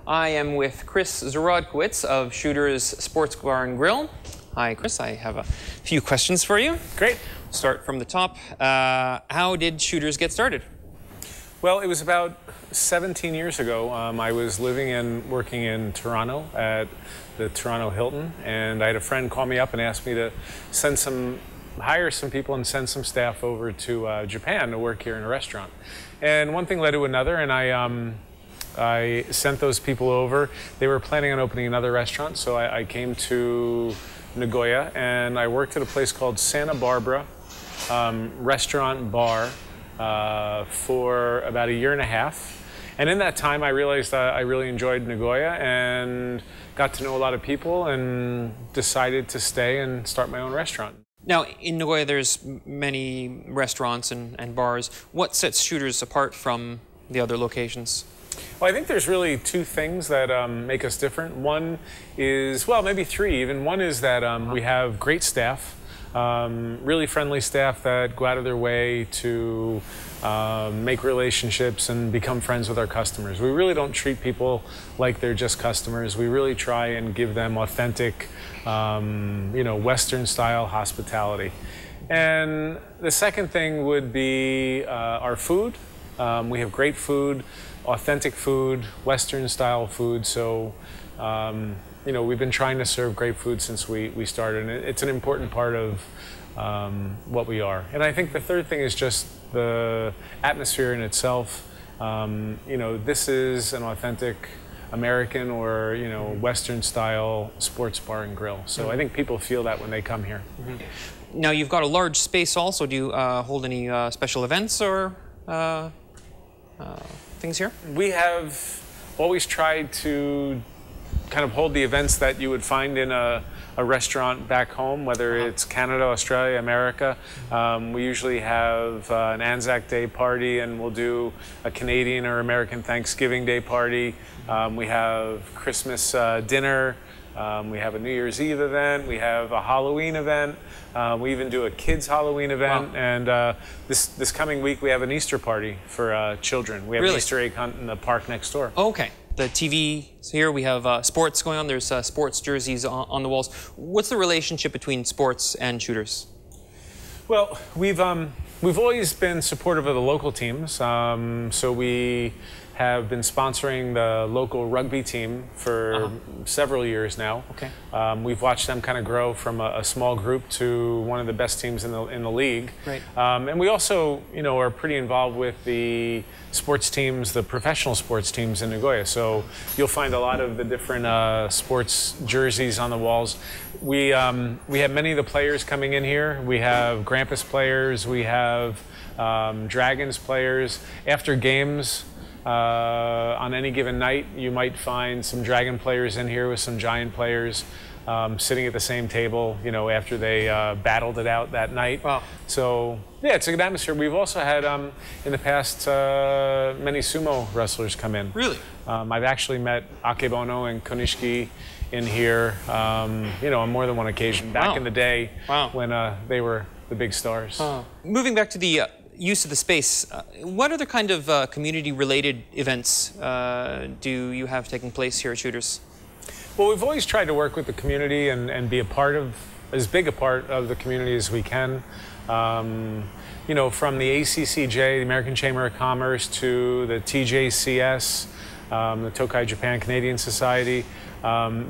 I am with Chris Zarodkiewicz of Shooters Sports Bar and Grill. Hi, Chris. I have a few questions for you. Great. Start from the top. How did Shooters get started? Well, it was about 17 years ago. I was living and working in Toronto at the Toronto Hilton, and I had a friend call me up and ask me to hire some people and send some staff over to Japan to work here in a restaurant. And one thing led to another, and I sent those people over. They were planning on opening another restaurant, so I came to Nagoya, and I worked at a place called Santa Barbara Restaurant Bar for about a year and a half. And in that time, I realized I really enjoyed Nagoya and got to know a lot of people and decided to stay and start my own restaurant. Now, in Nagoya, there's many restaurants and bars. What sets Shooters apart from the other locations? Well, I think there's really two things that make us different. One is, well, maybe three even. One is that we have great staff, really friendly staff that go out of their way to make relationships and become friends with our customers. We really don't treat people like they're just customers. We really try and give them authentic, Western-style hospitality. And the second thing would be our food. We have great food, authentic food, Western-style food. So, we've been trying to serve great food since we started. And it's an important part of what we are. And I think the third thing is just the atmosphere in itself. This is an authentic American or, Western-style sports bar and grill. So I think people feel that when they come here. Mm-hmm. Now, you've got a large space also. Do you hold any special events or things here? We have always tried to kind of hold the events that you would find in a restaurant back home, whether it's Canada, Australia, America. We usually have an Anzac Day party, and we'll do a Canadian or American Thanksgiving Day party. We have Christmas dinner. We have a New Year's Eve event. We have a Halloween event. We even do a kids' Halloween event. Wow. And this coming week, we have an Easter party for children. We have an Easter egg hunt in the park next door. Okay. The TV is here. We have sports going on. There's sports jerseys on the walls. What's the relationship between sports and Shooters? Well, we've always been supportive of the local teams. So we have been sponsoring the local rugby team for several years now. Okay. We've watched them kind of grow from a small group to one of the best teams in the league. Right. And we also, are pretty involved with the sports teams, the professional sports teams in Nagoya. So you'll find a lot of the different sports jerseys on the walls. We have many of the players coming in here. We have Grampus players. We have Dragons players. After games, on any given night, you might find some Dragon players in here with some Giant players sitting at the same table, after they battled it out that night. Wow. So, yeah, it's a good atmosphere. We've also had, in the past, many sumo wrestlers come in. Really? I've actually met Akebono and Konishiki in here, on more than one occasion back in the day when they were the big stars. Moving back to the use of the space, what other kind of community-related events do you have taking place here at Shooters? Well, we've always tried to work with the community and be as big a part of the community as we can. From the ACCJ, the American Chamber of Commerce, to the TJCS, the Tokai Japan Canadian Society,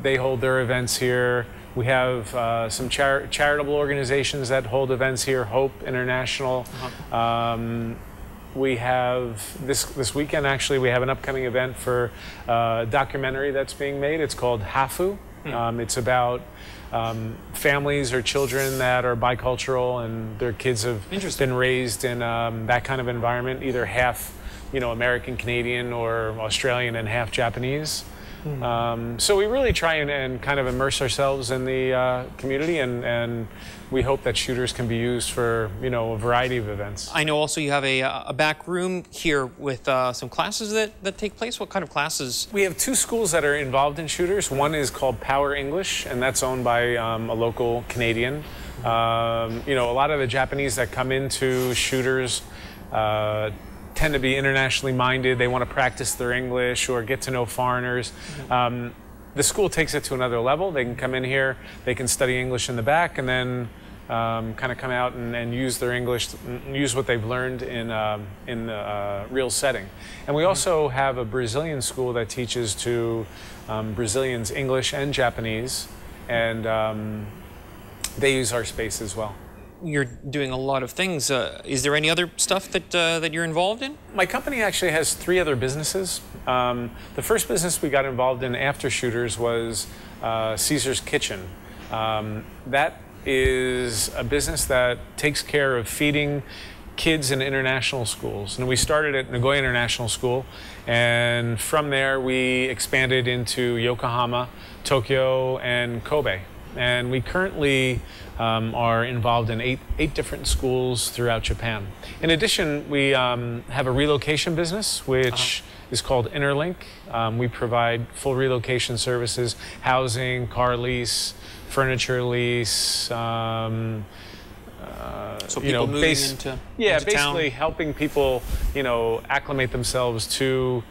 they hold their events here. We have some charitable organizations that hold events here, Hope International. We have, this weekend actually, we have an upcoming event for a documentary that's being made. It's called Hafu. It's about families or children that are bicultural and their kids have been raised in that kind of environment, either half American, Canadian, or Australian and half Japanese. So we really try and kind of immerse ourselves in the community, and we hope that Shooters can be used for, a variety of events. I know also you have a back room here with some classes that take place. What kind of classes? We have two schools that are involved in Shooters. One is called Power English, and that's owned by a local Canadian. A lot of the Japanese that come into Shooters tend to be internationally minded. They want to practice their English or get to know foreigners. The school takes it to another level. They can come in here, they can study English in the back, and then kind of come out and use their English, use what they've learned in the real setting. And we also have a Brazilian school that teaches to Brazilians English and Japanese, and they use our space as well. You're doing a lot of things. Is there any other stuff that you're involved in? My company actually has 3 other businesses. The first business we got involved in after Shooters was Caesar's Kitchen. That is a business that takes care of feeding kids in international schools. And we started at Nagoya International School, and from there we expanded into Yokohama, Tokyo, and Kobe. And we currently are involved in eight different schools throughout Japan. In addition, we have a relocation business, which is called Interlink. We provide full relocation services, housing, car lease, furniture lease. So people moving into basically town. helping people, acclimate themselves to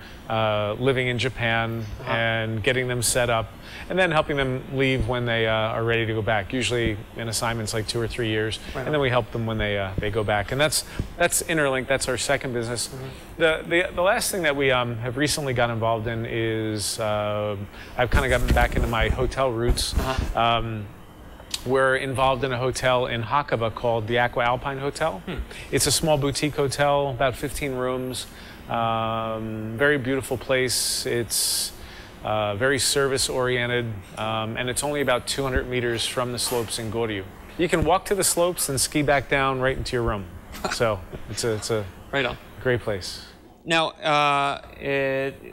living in Japan and getting them set up, and then helping them leave when they are ready to go back. Usually in assignments like 2 or 3 years, and then we help them when they go back. And that's Interlink. That's our second business. The last thing that we have recently got involved in is I've kind of gotten back into my hotel roots. We're involved in a hotel in Hakuba called the Aqua Alpine Hotel. It's a small boutique hotel, about 15 rooms. Very beautiful place. It's very service-oriented, and it's only about 200 meters from the slopes in Goryu. You can walk to the slopes and ski back down right into your room. So it's a right on. Great place. Now,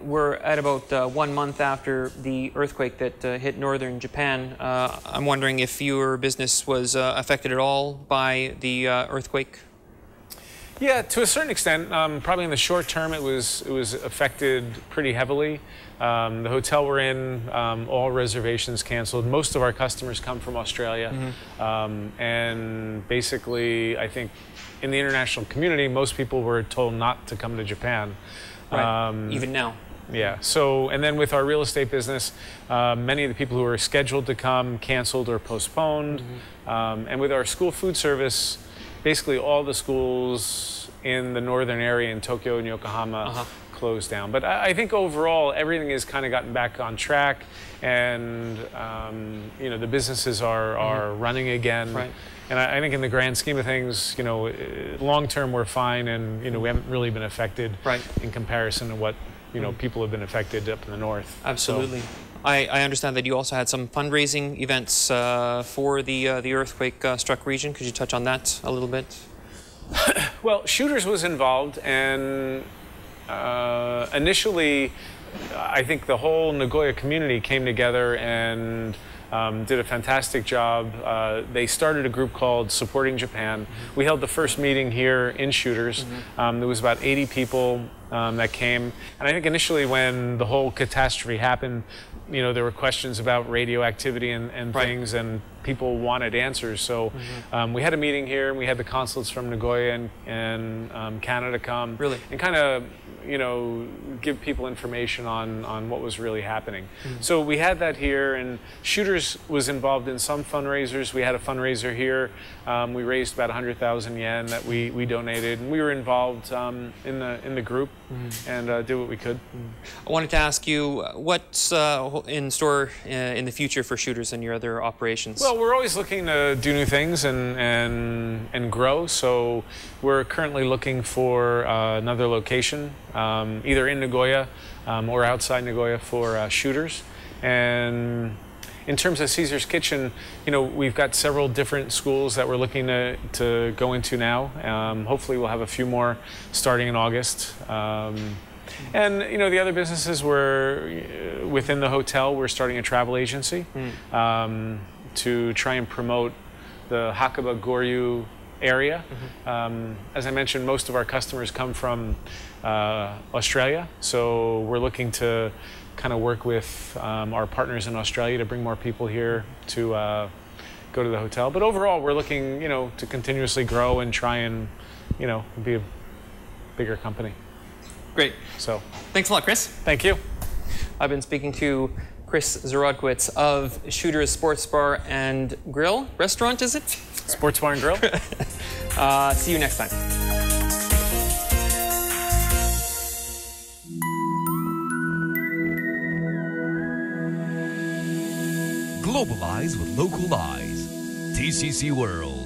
we're at about 1 month after the earthquake that hit northern Japan. I'm wondering if your business was affected at all by the earthquake? Yeah, to a certain extent. Probably in the short term, it was affected pretty heavily. The hotel we're in, all reservations canceled. Most of our customers come from Australia, and basically, I think in the international community, most people were told not to come to Japan. Right. Even now. Yeah. So, and then with our real estate business, many of the people who were scheduled to come canceled or postponed. And with our school food service, basically all the schools in the northern area in Tokyo and Yokohama closed down. But I think overall, everything has kind of gotten back on track, and the businesses are running again. Right. And I think in the grand scheme of things, long term we're fine, and we haven't really been affected in comparison to what people have been affected up in the north. Absolutely. So, I understand that you also had some fundraising events for the earthquake struck region. Could you touch on that a little bit? Well, Shooters was involved, and initially, I think the whole Nagoya community came together and did a fantastic job. They started a group called Supporting Japan. We held the first meeting here in Shooters. There was about 80 people that came. And I think initially when the whole catastrophe happened, there were questions about radioactivity and things, and people wanted answers. So we had a meeting here, and we had the consulates from Nagoya and Canada come. Really? And kind of, give people information on what was really happening. So we had that here, and Shooters was involved in some fundraisers. We had a fundraiser here. We raised about 100,000 yen that we donated, and we were involved in the group and did what we could. I wanted to ask you what's in store in the future for Shooters and your other operations. Well, we're always looking to do new things and grow. So we're currently looking for another location, either in Nagoya or outside Nagoya for Shooters. And in terms of Caesar's Kitchen, we've got several different schools that we're looking to go into now. Hopefully we'll have a few more starting in August. And the other businesses were within the hotel. We're starting a travel agency to try and promote the Hakuba Goryu area. As I mentioned, most of our customers come from Australia, so we're looking to kind of work with our partners in Australia to bring more people here to go to the hotel. But overall, we're looking, to continuously grow and try and, be a bigger company. Great. So Thanks a lot, Chris. thank you. I've been speaking to Chris Zarodkiewicz of Shooter's Sports Bar and Grill. Restaurant, is it? Sports Bar and Grill. See you next time. Globalize with local eyes. TCC World.